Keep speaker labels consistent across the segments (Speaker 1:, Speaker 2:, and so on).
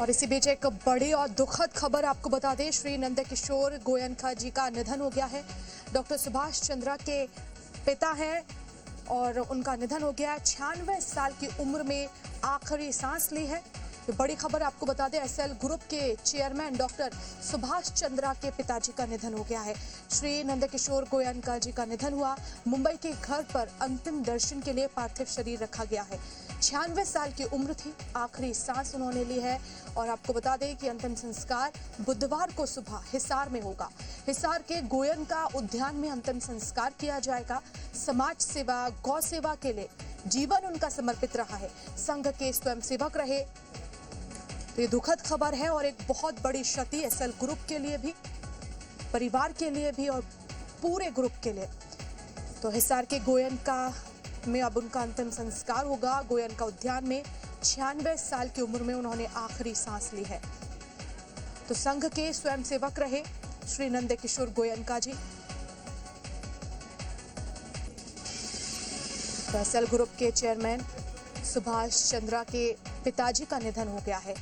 Speaker 1: और इसी बीच एक बड़ी और दुखद खबर आपको बता दें, श्री नंदकिशोर गोयनका जी का निधन हो गया है। डॉक्टर सुभाष चंद्रा के पिता हैं और उनका निधन हो गया है। 96 साल की उम्र में आखिरी सांस ली है। तो बड़ी खबर आपको बता दें, एसएल ग्रुप के चेयरमैन डॉक्टर सुभाष चंद्रा के पिताजी का निधन हो गया है। श्री नंदकिशोर गोयनका जी का निधन हुआ। मुंबई के घर पर अंतिम दर्शन के लिए पार्थिव शरीर रखा गया है। 96 साल की उम्र थी, आखिरी सांस उन्होंने ली है। और आपको बता दें कि अंतिम संस्कार बुधवार को सुबह हिसार में होगा। हिसार के गोयनका उद्यान में अंतिम संस्कार किया जाएगा। समाज सेवा, गौ सेवा के लिए जीवन उनका समर्पित रहा है। संघ के स्वयंसेवक रहे। तो ये दुखद खबर है और एक बहुत बड़ी क्षति एसएल ग्रुप के लिए भी, परिवार के लिए भी और पूरे ग्रुप के लिए। तो हिसार के गोयनका में अब उनका अंतिम संस्कार होगा। गोयनका उद्यान में 96 साल की उम्र में उन्होंने आखिरी सांस ली है। तो संघ के स्वयंसेवक रहे श्री नंदकिशोर गोयनका जी। तो एसएल ग्रुप के चेयरमैन सुभाष चंद्रा के पिताजी का निधन हो गया है।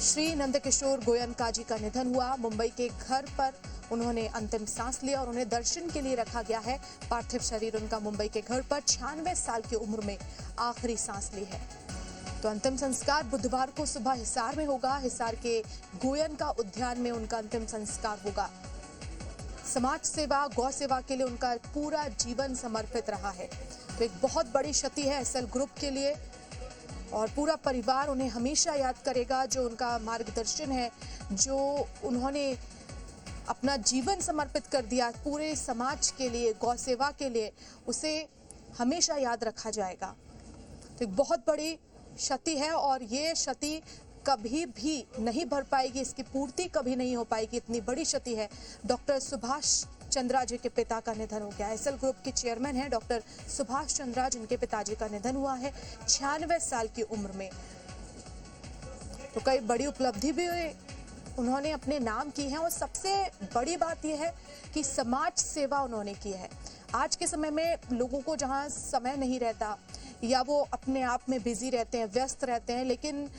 Speaker 1: श्री नंदकिशोर गोयनका जी का निधन हुआ। मुंबई के घर पर उन्होंने अंतिम सांस लिया और उन्हें दर्शन के लिए रखा गया है। पार्थिव शरीर उनका मुंबई के घर पर 96 साल की उम्र में आखिरी सांस ली है। तो अंतिम संस्कार बुधवार को सुबह हिसार में होगा। हिसार के गोयनका उद्यान में उनका अंतिम संस्कार होगा। समाज सेवा, गौ सेवा के लिए उनका पूरा जीवन समर्पित रहा है। तो एक बहुत बड़ी क्षति है एसएल ग्रुप के लिए और पूरा परिवार उन्हें हमेशा याद करेगा। जो उनका मार्गदर्शन है, जो उन्होंने अपना जीवन समर्पित कर दिया पूरे समाज के लिए, गौ सेवा के लिए, उसे हमेशा याद रखा जाएगा। तो एक बहुत बड़ी क्षति है और ये क्षति कभी भी नहीं भर पाएगी, इसकी पूर्ति कभी नहीं हो पाएगी। इतनी बड़ी क्षति है। डॉक्टर सुभाष चंद्रा जी के पिता का निधन हो गया। एसएल ग्रुप के चेयरमैन हैं डॉक्टर सुभाष चंद्रा, जिनके पिताजी का निधन हुआ है 96 साल की उम्र में। तो कई बड़ी उपलब्धि भी उन्होंने अपने नाम की है और सबसे बड़ी बात यह है कि समाज सेवा उन्होंने की है। आज के समय में लोगों को जहां समय नहीं रहता या वो अपने आप में बिजी रहते हैं, व्यस्त रहते हैं, लेकिन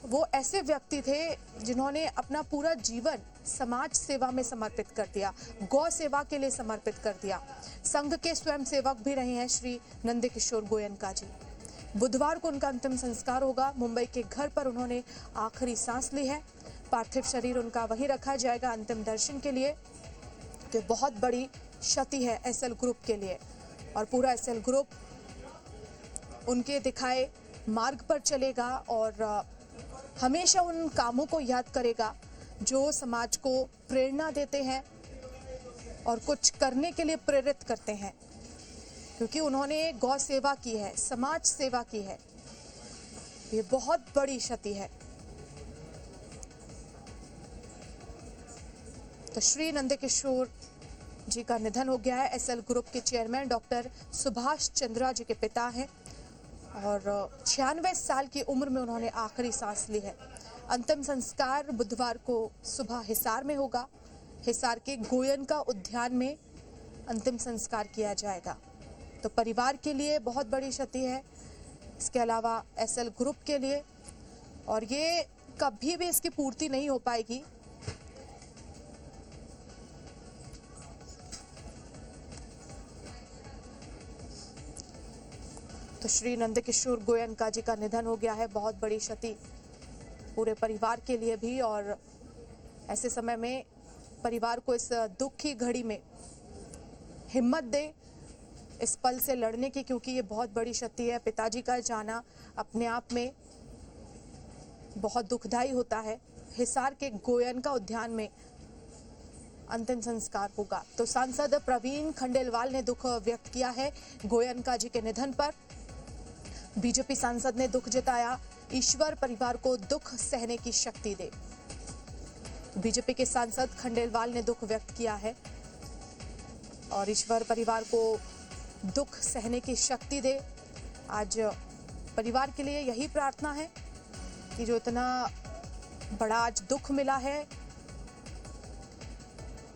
Speaker 1: वो ऐसे व्यक्ति थे जिन्होंने अपना पूरा जीवन समाज सेवा में समर्पित कर दिया, गौ सेवा के लिए समर्पित कर दिया। संघ के स्वयंसेवक भी रहे हैं श्री नंदकिशोर गोयनका जी। बुधवार को उनका अंतिम संस्कार होगा। मुंबई के घर पर उन्होंने आखिरी सांस ली है। पार्थिव शरीर उनका वहीं रखा जाएगा अंतिम दर्शन के लिए। तो बहुत बड़ी क्षति है एसएल ग्रुप के लिए और पूरा एसएल ग्रुप उनके दिखाए मार्ग पर चलेगा और हमेशा उन कामों को याद करेगा जो समाज को प्रेरणा देते हैं और कुछ करने के लिए प्रेरित करते हैं, क्योंकि उन्होंने गौ सेवा की है, समाज सेवा की है। ये बहुत बड़ी क्षति है। तो श्री नंदकिशोर जी का निधन हो गया है। एसएल ग्रुप के चेयरमैन डॉक्टर सुभाष चंद्रा जी के पिता हैं और 96 साल की उम्र में उन्होंने आखिरी सांस ली है। अंतिम संस्कार बुधवार को सुबह हिसार में होगा। हिसार के गोयनका उद्यान में अंतिम संस्कार किया जाएगा। तो परिवार के लिए बहुत बड़ी क्षति है, इसके अलावा एसएल ग्रुप के लिए, और ये कभी भी इसकी पूर्ति नहीं हो पाएगी। तो श्री नंदकिशोर गोयनका जी का निधन हो गया है। बहुत बड़ी क्षति पूरे परिवार के लिए भी और ऐसे समय में परिवार को इस दुख की घड़ी में हिम्मत दे इस पल से लड़ने की, क्योंकि ये बहुत बड़ी क्षति है। पिताजी का जाना अपने आप में बहुत दुखदाई होता है। हिसार के गोयनका उद्यान में अंतिम संस्कार होगा। तो सांसद प्रवीण खंडेलवाल ने दुख व्यक्त किया है गोयनका जी के निधन पर। बीजेपी सांसद ने दुख जताया, ईश्वर परिवार को दुख सहने की शक्ति दे। बीजेपी के सांसद खंडेलवाल ने दुख व्यक्त किया है और ईश्वर परिवार को दुख सहने की शक्ति दे। आज परिवार के लिए यही प्रार्थना है कि जो इतना बड़ा आज दुख मिला है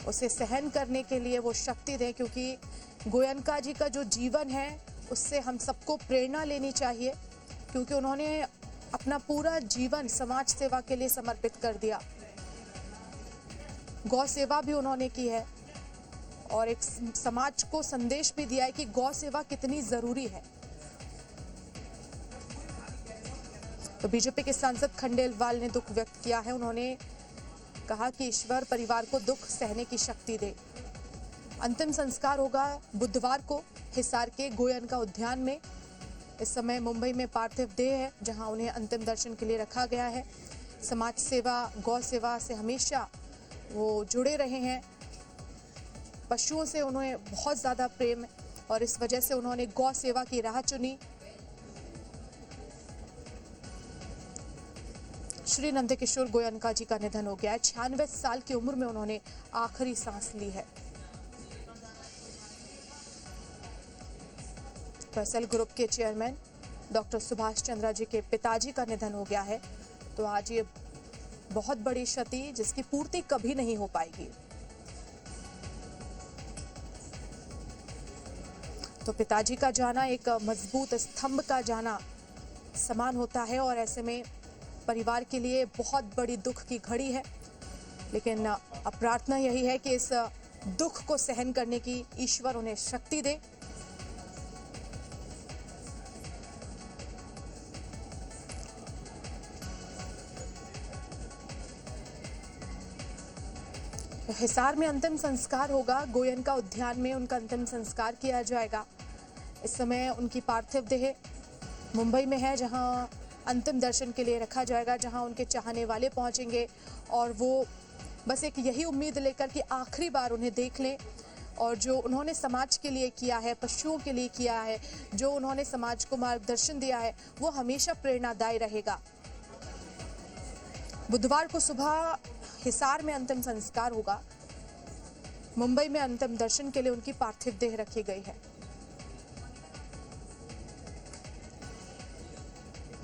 Speaker 1: उसे सहन करने के लिए वो शक्ति दे, क्योंकि गोयनका जी का जो जीवन है उससे हम सबको प्रेरणा लेनी चाहिए, क्योंकि उन्होंने अपना पूरा जीवन समाज सेवा के लिए समर्पित कर दिया। गौ सेवा भी उन्होंने की है और एक समाज को संदेश भी दिया है कि गौ सेवा कितनी जरूरी है। तो बीजेपी के सांसद खंडेलवाल ने दुख व्यक्त किया है। उन्होंने कहा कि ईश्वर परिवार को दुख सहने की शक्ति दे। अंतिम संस्कार होगा बुधवार को हिसार के गोयनका उद्यान में। इस समय मुंबई में पार्थिव देह है, जहां उन्हें अंतिम दर्शन के लिए रखा गया है। समाज सेवा, गौ सेवा से हमेशा वो जुड़े रहे हैं। पशुओं से उन्हें बहुत ज्यादा प्रेम है और इस वजह से उन्होंने गौ सेवा की राह चुनी। श्री नंदकिशोर गोयनका जी का निधन हो गया है। 96 साल की उम्र में उन्होंने आखिरी सांस ली है। फैसल ग्रुप के चेयरमैन डॉक्टर सुभाष चंद्रा जी के पिताजी का निधन हो गया है। तो आज ये बहुत बड़ी क्षति जिसकी पूर्ति कभी नहीं हो पाएगी। तो पिताजी का जाना एक मजबूत स्तंभ का जाना समान होता है और ऐसे में परिवार के लिए बहुत बड़ी दुख की घड़ी है। लेकिन अब प्रार्थना यही है कि इस दुख को सहन करने की ईश्वर उन्हें शक्ति दे। हिसार में अंतिम संस्कार होगा। गोयनका उद्यान में उनका अंतिम संस्कार किया जाएगा। इस समय उनकी पार्थिव देह मुंबई में है, जहां अंतिम दर्शन के लिए रखा जाएगा, जहां उनके चाहने वाले पहुंचेंगे और वो बस एक यही उम्मीद लेकर कि आखिरी बार उन्हें देख लें और जो उन्होंने समाज के लिए किया है, पशुओं के लिए किया है, जो उन्होंने समाज को मार्गदर्शन दिया है, वो हमेशा प्रेरणादायी रहेगा। बुधवार को सुबह हिसार में अंतिम संस्कार होगा। मुंबई में अंतिम दर्शन के लिए उनकी पार्थिव देह रखी गई है।